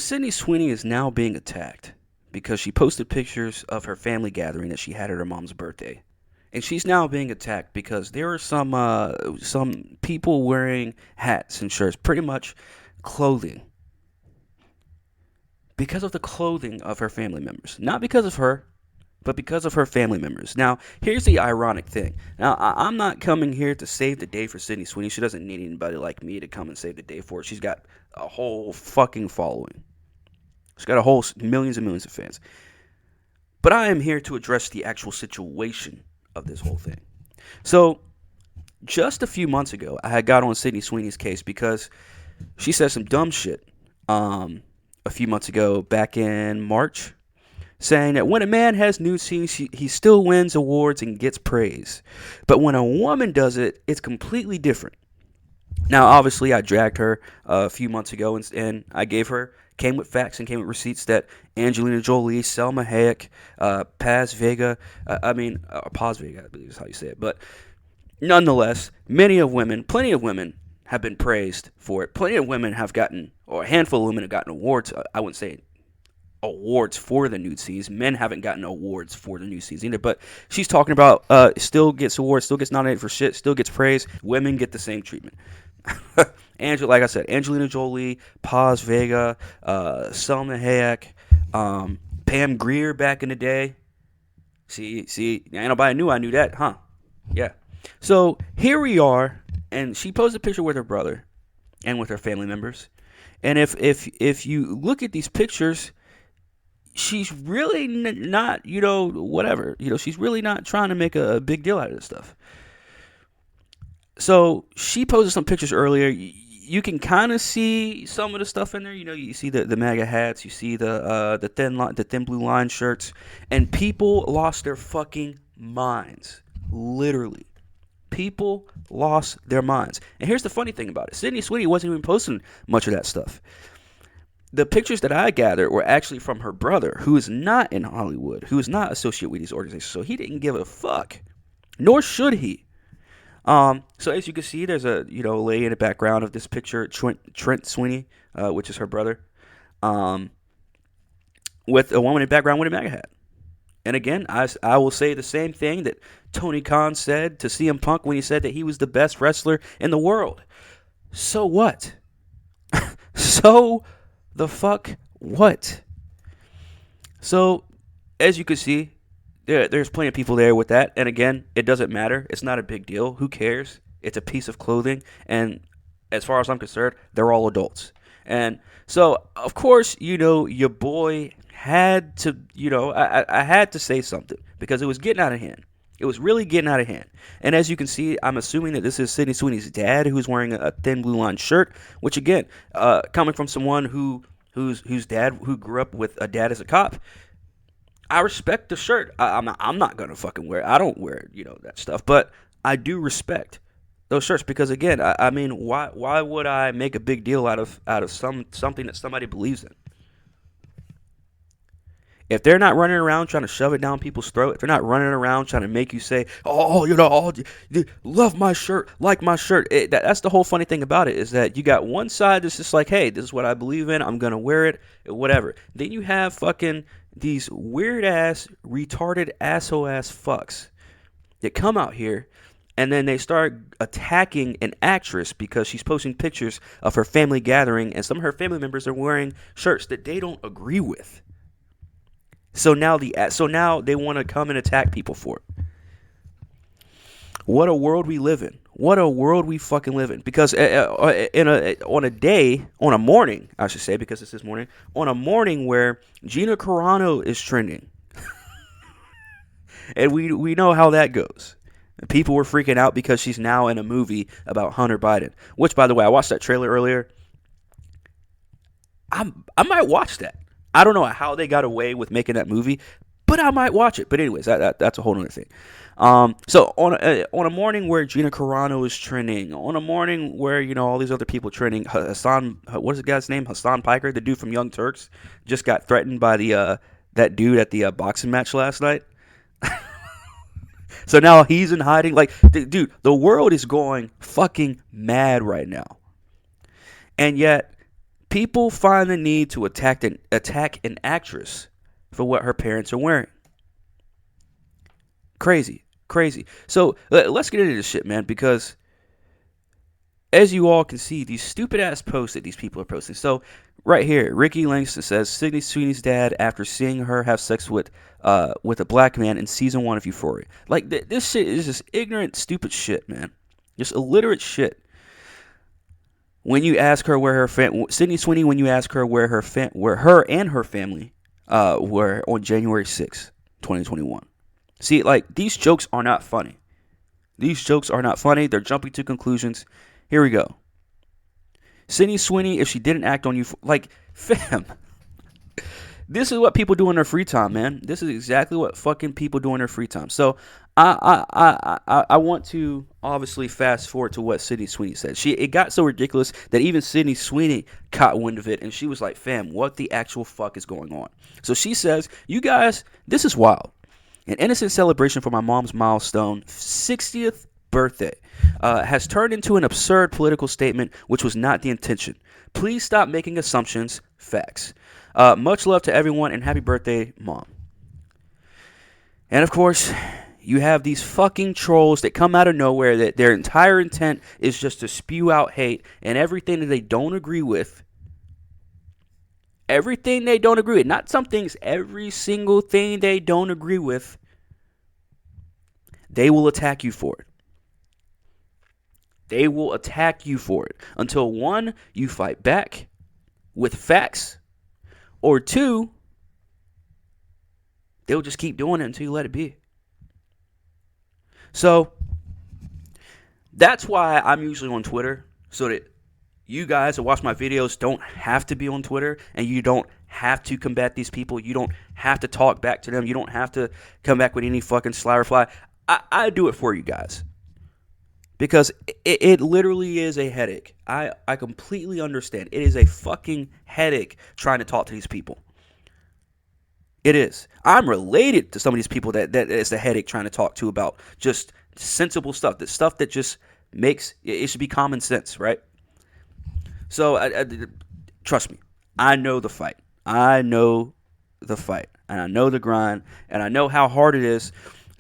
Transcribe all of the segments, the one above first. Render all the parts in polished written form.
Sydney Sweeney is now being attacked because she posted pictures of her family gathering that she had at her mom's birthday. And she's now being attacked because there are some people wearing hats and shirts, pretty much clothing, because of the clothing of her family members. Not because of her, but because of her family members. Now, here's the ironic thing. Now, I'm not coming here to save the day for Sydney Sweeney. She doesn't need anybody like me to come and save the day for her. She's got a whole fucking following. She's got a whole millions and millions of fans. But I am here to address the actual situation of this whole thing. So, just a few months ago, I had got on Sydney Sweeney's case because she said some dumb shit a few months ago, back in March, saying that when a man has nude scenes, he still wins awards and gets praise. But when a woman does it, it's completely different. Now, obviously, I dragged her a few months ago, and I came with facts and came with receipts that Angelina Jolie, Selma Hayek, Paz Vega, Paz Vega, I believe is how you say it. But nonetheless, plenty of women have been praised for it. Plenty of women have gotten, or a handful of women have gotten awards. I wouldn't say awards for the nude scenes. Men haven't gotten awards for the nude scenes either. But she's talking about still gets awards, still gets nominated for shit, still gets praise. Women get the same treatment. Like I said, Angelina Jolie, Paz Vega, Selma Hayek, Pam Grier back in the day. See, ain't nobody knew I knew that, huh? Yeah. So here we are, and she posted a picture with her brother and with her family members. And if you look at these pictures, she's really not, whatever. She's really not trying to make a big deal out of this stuff. So she posted some pictures earlier. You can kind of see some of the stuff in there. You see the MAGA hats. You see the thin blue line shirts. And people lost their fucking minds. Literally. People lost their minds. And here's the funny thing about it. Sydney Sweeney wasn't even posting much of that stuff. The pictures that I gathered were actually from her brother, who is not in Hollywood, who is not associated with these organizations. So he didn't give a fuck. Nor should he. So as you can see, there's a lady in the background of this picture, Trent Sweeney, which is her brother, with a woman in the background with a MAGA hat. And again, I will say the same thing that Tony Khan said to CM Punk when he said that he was the best wrestler in the world. So what? So the fuck what? So as you can see, there's plenty of people there with that. And again, it doesn't matter. It's not a big deal. Who cares? It's a piece of clothing. And as far as I'm concerned, they're all adults. And so, of course, your boy had to, I had to say something because it was getting out of hand. It was really getting out of hand. And as you can see, I'm assuming that this is Sydney Sweeney's dad who's wearing a thin blue line shirt, which again, coming from someone whose dad, who grew up with a dad as a cop, I respect the shirt. I'm not gonna fucking wear it. I don't wear that stuff, but I do respect those shirts because again, I mean, why would I make a big deal out of something that somebody believes in? If they're not running around trying to shove it down people's throat, if they're not running around trying to make you say, love my shirt, like my shirt. That's the whole funny thing about it is that you got one side that's just like, hey, this is what I believe in. I'm going to wear it, whatever. Then you have fucking these weird-ass, retarded, asshole-ass fucks that come out here and then they start attacking an actress because she's posting pictures of her family gathering and some of her family members are wearing shirts that they don't agree with. So now they want to come and attack people for it. What a world we live in. What a world we fucking live in. Because on a morning, I should say, because it's this morning, on a morning where Gina Carano is trending. And we know how that goes. People were freaking out because she's now in a movie about Hunter Biden. Which, by the way, I watched that trailer earlier. I might watch that. I don't know how they got away with making that movie, but I might watch it. But anyways, that's a whole other thing. So on a morning where Gina Carano is trending, on a morning where all these other people trending, Hassan, what is the guy's name? Hassan Piker, the dude from Young Turks, just got threatened by that dude at the boxing match last night. So now he's in hiding. Like, dude, the world is going fucking mad right now, and yet People find the need to attack an actress for what her parents are wearing. Crazy. So let's get into this shit, man, because as you all can see, these stupid ass posts that these people are posting. So right here, Ricky Langston says Sydney Sweeney's dad after seeing her have sex with a black man in season 1 of Euphoria. Like this shit is just ignorant, stupid shit, man. Just illiterate shit. When you ask her where her Sydney Sweeney, when you ask her where her and her family were on January 6th, 2021. See, like, these jokes are not funny. These jokes are not funny. They're jumping to conclusions. Here we go. Sydney Sweeney, if she didn't act on you, like, fam. This is what people do in their free time, man. This is exactly what fucking people do in their free time. So I want to obviously fast forward to what Sydney Sweeney said. It got so ridiculous that even Sydney Sweeney caught wind of it, and she was like, fam, what the actual fuck is going on? So she says, you guys, this is wild. An innocent celebration for my mom's milestone 60th birthday has turned into an absurd political statement, which was not the intention. Please stop making assumptions. Facts. Much love to everyone, and happy birthday, Mom. And of course, you have these fucking trolls that come out of nowhere that their entire intent is just to spew out hate and everything that they don't agree with. Everything they don't agree with. Not some things, every single thing they don't agree with, they will attack you for it. They will attack you for it. Until 1, you fight back with facts, or 2, they'll just keep doing it until you let it be. So, that's why I'm usually on Twitter, so that you guys that watch my videos don't have to be on Twitter, and you don't have to combat these people. You don't have to talk back to them. You don't have to come back with any fucking sly reply. I do it for you guys. Because it literally is a headache. I completely understand. It is a fucking headache trying to talk to these people. It is. I'm related to some of these people that is a headache trying to talk to about just sensible stuff. The stuff that just makes, it should be common sense, right? So, trust me, I know the fight. I know the fight. And I know the grind. And I know how hard it is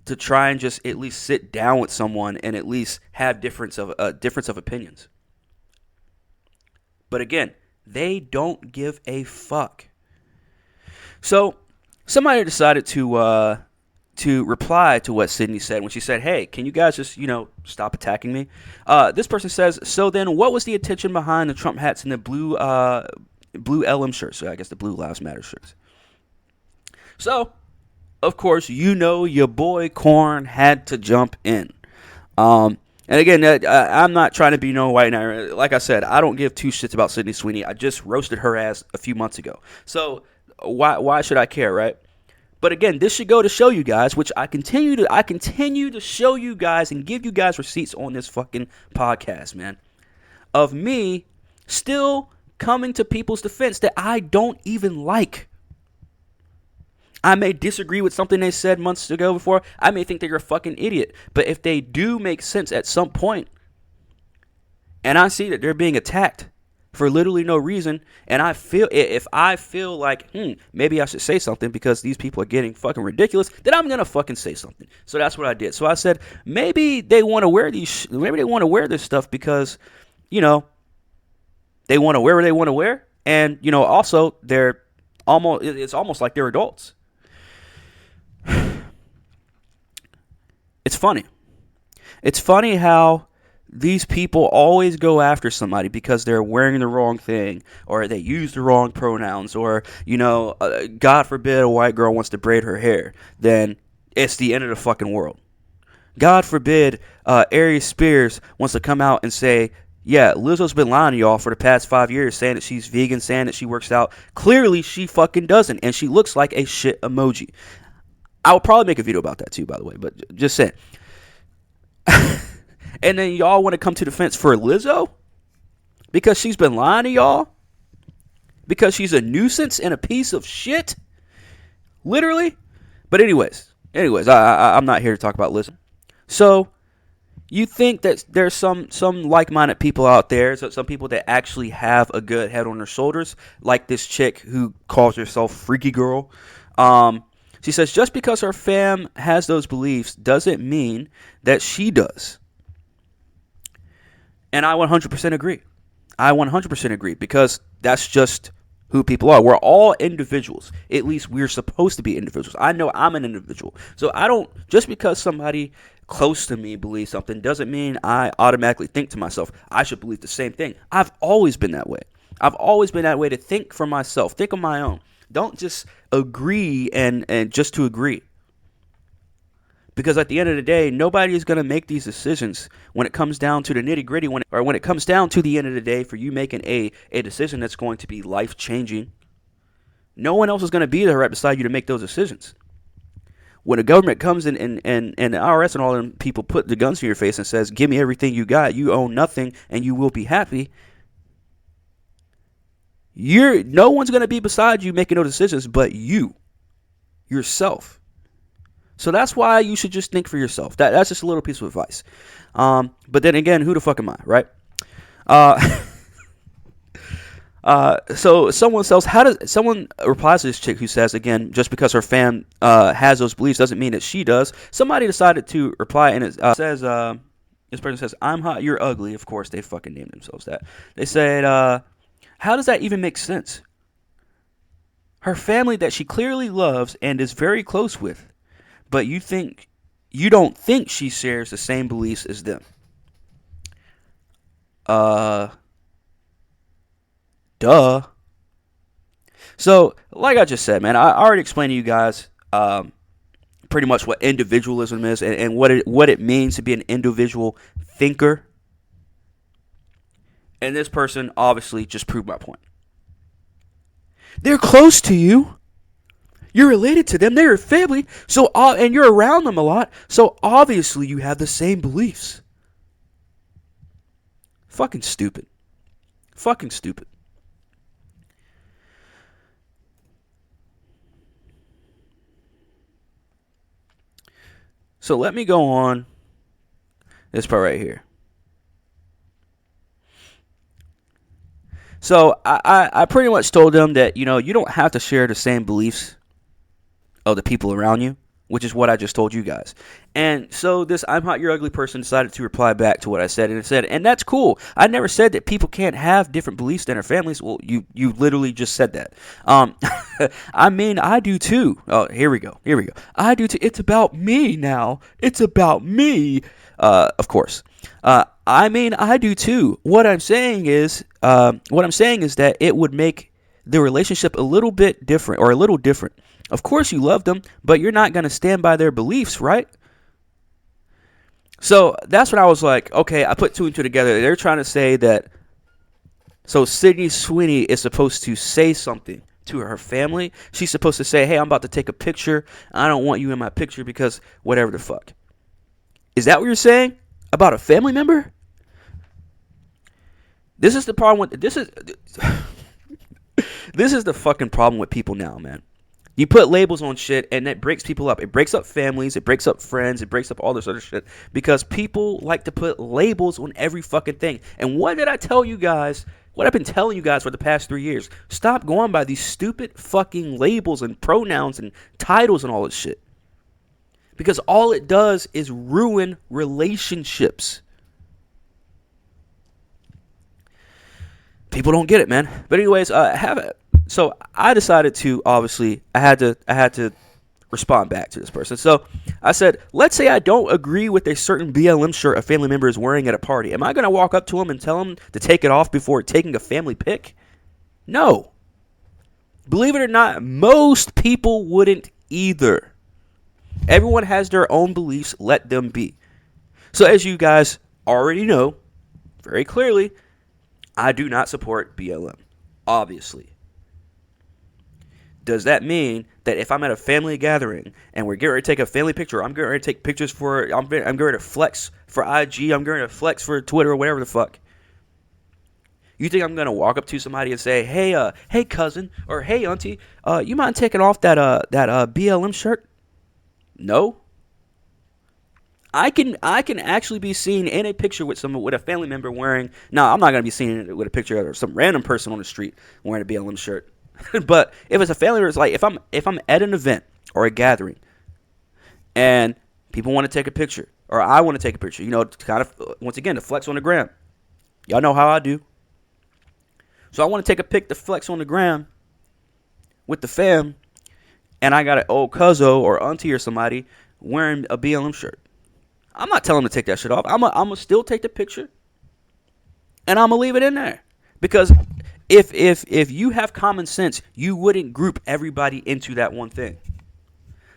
to try and just at least sit down with someone and at least have difference of opinions. But again, they don't give a fuck. So, somebody decided to reply to what Sydney said when she said, hey, can you guys just, stop attacking me? This person says, so then what was the intention behind the Trump hats and the blue LM shirts? So I guess the Blue Lives Matter shirts. So, of course, your boy Corn had to jump in. And again, I'm not trying to be no white knight. Like I said, I don't give two shits about Sydney Sweeney. I just roasted her ass a few months ago. So why should I care, right? But again, this should go to show you guys, which I continue to show you guys and give you guys receipts on this fucking podcast, man, of me still coming to people's defense that I don't even like. I may disagree with something they said months ago before. I may think they're a fucking idiot. But if they do make sense at some point, and I see that they're being attacked for literally no reason, and if I feel like, maybe I should say something because these people are getting fucking ridiculous, then I'm gonna fucking say something. So that's what I did. So I said, maybe they want to wear maybe they want to wear this stuff because, they want to wear what they want to wear, and also it's almost like they're adults. It's funny. It's funny how these people always go after somebody because they're wearing the wrong thing, or they use the wrong pronouns, or, God forbid a white girl wants to braid her hair, then it's the end of the fucking world. God forbid Aries Spears wants to come out and say, yeah, Lizzo's been lying to y'all for the past 5 years, saying that she's vegan, saying that she works out. Clearly, she fucking doesn't, and she looks like a shit emoji. I would probably make a video about that too, by the way, but just saying. And then y'all want to come to defense for Lizzo? Because she's been lying to y'all? Because she's a nuisance and a piece of shit? Literally? But anyways, I'm not here to talk about Lizzo. So, You think that there's some like-minded people out there, so some people that actually have a good head on their shoulders, like this chick who calls herself Freaky Girl. She says just because her fam has those beliefs doesn't mean that she does. And I 100% agree. I 100% agree because that's just who people are. We're all individuals. At least we're supposed to be individuals. I know I'm an individual. So I don't, just because somebody close to me believes something doesn't mean I automatically think to myself, I should believe the same thing. I've always been that way. I've always been that way, to think for myself, think on my own. Don't just agree and just to agree. Because at the end of the day, nobody is going to make these decisions when it comes down to the nitty gritty, when it comes down to the end of the day for you making a decision that's going to be life changing. No one else is going to be there right beside you to make those decisions. When the government comes in and the IRS and all them people put the guns to your face and says, give me everything you got, you own nothing, and you will be happy. No one's going to be beside you making those decisions but you, yourself. So that's why you should just think for yourself. That's just a little piece of advice. But then again, who the fuck am I, right? So someone replies to this chick who says, again, just because her fam has those beliefs doesn't mean that she does. Somebody decided to reply, and it says, this person says, I'm hot, you're ugly. Of course, they fucking named themselves that. They said, how does that even make sense? Her family that she clearly loves and is very close with, but you don't think she shares the same beliefs as them. Duh. So, like I just said, man, I already explained to you guys pretty much what individualism is and what it means to be an individual thinker. And this person obviously just proved my point. They're close to you. You're related to them. They're your family. So, and you're around them a lot. So obviously you have the same beliefs. Fucking stupid. Fucking stupid. So let me go on this part right here. So I pretty much told them that, you don't have to share the same beliefs of the people around you, which is what I just told you guys. And so this I'm hot, you're ugly person decided to reply back to what I said, and it said, and that's cool. I never said that people can't have different beliefs than their families. Well, you literally just said that. I mean, I do too. Oh, here we go. I do too. It's about me now. It's about me. Of course. I mean, I do too. What I'm saying is that it would make the relationship a little bit different, or a little different. Of course you love them, but you're not going to stand by their beliefs, right? So that's when I was like, okay, I put two and two together. They're trying to say that, so Sydney Sweeney is supposed to say something to her family. She's supposed to say, hey, I'm about to take a picture. I don't want you in my picture because whatever the fuck. Is that what you're saying about a family member? This is the problem with, this is the fucking problem with people now, man. You put labels on shit, and that breaks people up. It breaks up families. It breaks up friends. It breaks up all this other shit. Because people like to put labels on every fucking thing. And what did I tell you guys? What I've been telling you guys for the past 3 years. Stop going by these stupid fucking labels and pronouns and titles and all this shit. Because all it does is ruin relationships. People don't get it, man. But anyways, so I decided to, obviously, I had to respond back to this person. So I said, let's say I don't agree with a certain BLM shirt a family member is wearing at a party. Am I going to walk up to him and tell him to take it off before taking a family pic? No. Believe it or not, most people wouldn't either. Everyone has their own beliefs. Let them be. So as you guys already know, very clearly, I do not support BLM, obviously. Does that mean that if I'm at a family gathering and we're getting ready to take a family picture, I'm getting ready to take pictures I'm getting ready to flex for IG, I'm getting ready to flex for Twitter or whatever the fuck? You think I'm going to walk up to somebody and say, hey cousin, or hey auntie, you mind taking off that BLM shirt? No. I can actually be seen in a picture with a family member wearing. Now, I'm not gonna be seen with a picture of some random person on the street wearing a BLM shirt. But if it's a family member, it's like if I'm at an event or a gathering, and people want to take a picture, or I want to take a picture, to kind of once again to flex on the gram. Y'all know how I do. So I want to take a pic to flex on the gram with the fam, and I got an old cuzzo or auntie or somebody wearing a BLM shirt. I'm not telling them to take that shit off. I'm gonna still take the picture, and I'm gonna leave it in there, because if you have common sense, you wouldn't group everybody into that one thing.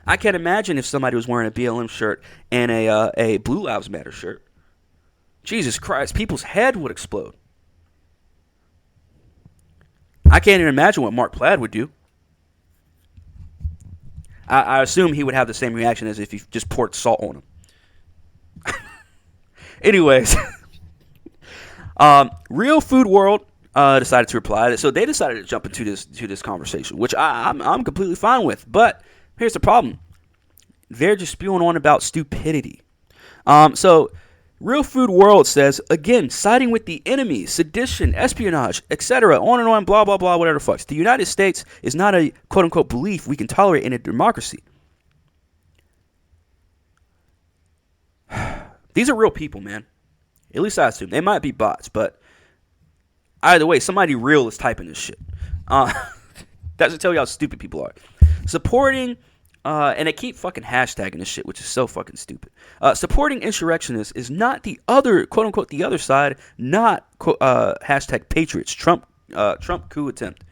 I can't imagine if somebody was wearing a BLM shirt and a Blue Lives Matter shirt. Jesus Christ, people's head would explode. I can't even imagine what Mark Plaid would do. I assume he would have the same reaction as if you just poured salt on him. Anyways, Real Food World decided to reply. So they decided to jump into this conversation, which I'm completely fine with. But here's the problem: they're just spewing on about stupidity. So Real Food World says, again, siding with the enemy, sedition, espionage, etc., on and on, blah, blah, blah, whatever the fuck. The United States is not a quote-unquote belief we can tolerate in a democracy. These are real people, man. At least I assume. They might be bots, but either way, somebody real is typing this shit. That's to tell you how stupid people are. Supporting... and they keep fucking hashtagging this shit, which is so fucking stupid. Supporting insurrectionists is not the other, quote unquote, the other side, not hashtag patriots, Trump coup attempt.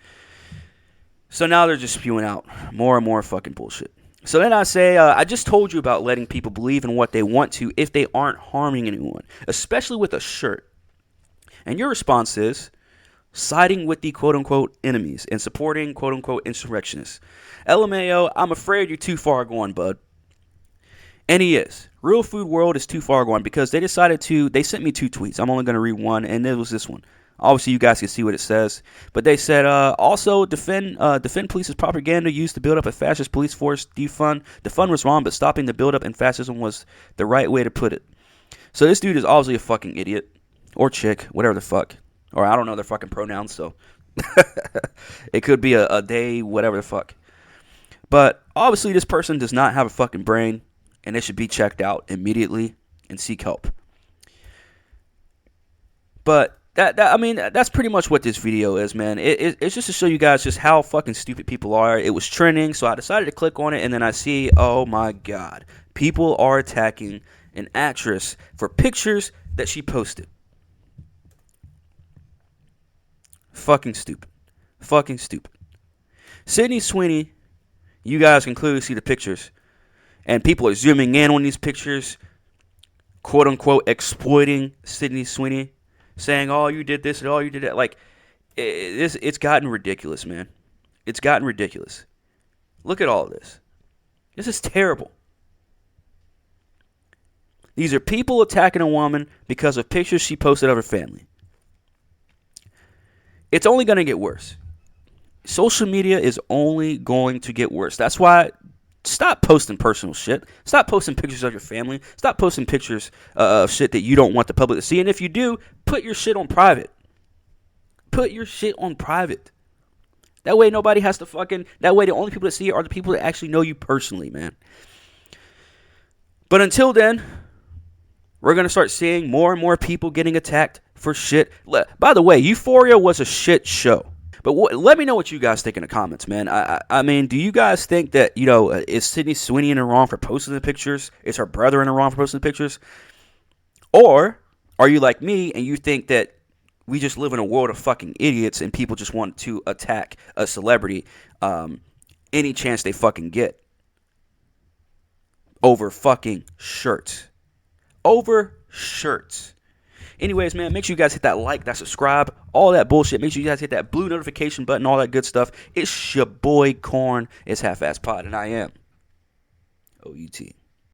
So now they're just spewing out more and more fucking bullshit. So then I say, I just told you about letting people believe in what they want to if they aren't harming anyone, especially with a shirt. And your response is siding with the quote-unquote enemies and supporting quote-unquote insurrectionists. LMAO, I'm afraid you're too far gone, bud. And he is. Real Food World is too far gone because they sent me 2 tweets. I'm only going to read one, and it was this one. Obviously, you guys can see what it says. But they said, also, defend police's propaganda used to build up a fascist police force. Defund was wrong, but stopping the buildup in fascism was the right way to put it. So this dude is obviously a fucking idiot. Or chick, whatever the fuck. Or I don't know their fucking pronouns, so it could be a they, whatever the fuck. But obviously this person does not have a fucking brain, and they should be checked out immediately and seek help. But that's pretty much what this video is, man. It's just to show you guys just how fucking stupid people are. It was trending, so I decided to click on it, and then I see, oh my god, people are attacking an actress for pictures that she posted. Fucking stupid. Fucking stupid. Sydney Sweeney, you guys can clearly see the pictures. And people are zooming in on these pictures, quote unquote, exploiting Sydney Sweeney, saying, oh, you did this and oh, you did that. Like, it's gotten ridiculous, man. It's gotten ridiculous. Look at all of this. This is terrible. These are people attacking a woman because of pictures she posted of her family. It's only going to get worse. Social media is only going to get worse. That's why stop posting personal shit. Stop posting pictures of your family. Stop posting pictures of shit that you don't want the public to see. And if you do, put your shit on private. Put your shit on private. That way nobody has to that way the only people that see it are the people that actually know you personally, man. But until then, we're going to start seeing more and more people getting attacked for shit. By the way, Euphoria was a shit show. But let me know what you guys think in the comments, man. I mean, do you guys think that, is Sydney Sweeney in the wrong for posting the pictures? Is her brother in the wrong for posting the pictures? Or are you like me and you think that we just live in a world of fucking idiots and people just want to attack a celebrity any chance they fucking get over fucking shirts? Over shirts. Anyways, man, make sure you guys hit that like, that subscribe, all that bullshit. Make sure you guys hit that blue notification button, all that good stuff. It's your boy Corn. It's Half-Ass Pod, and I am OUT.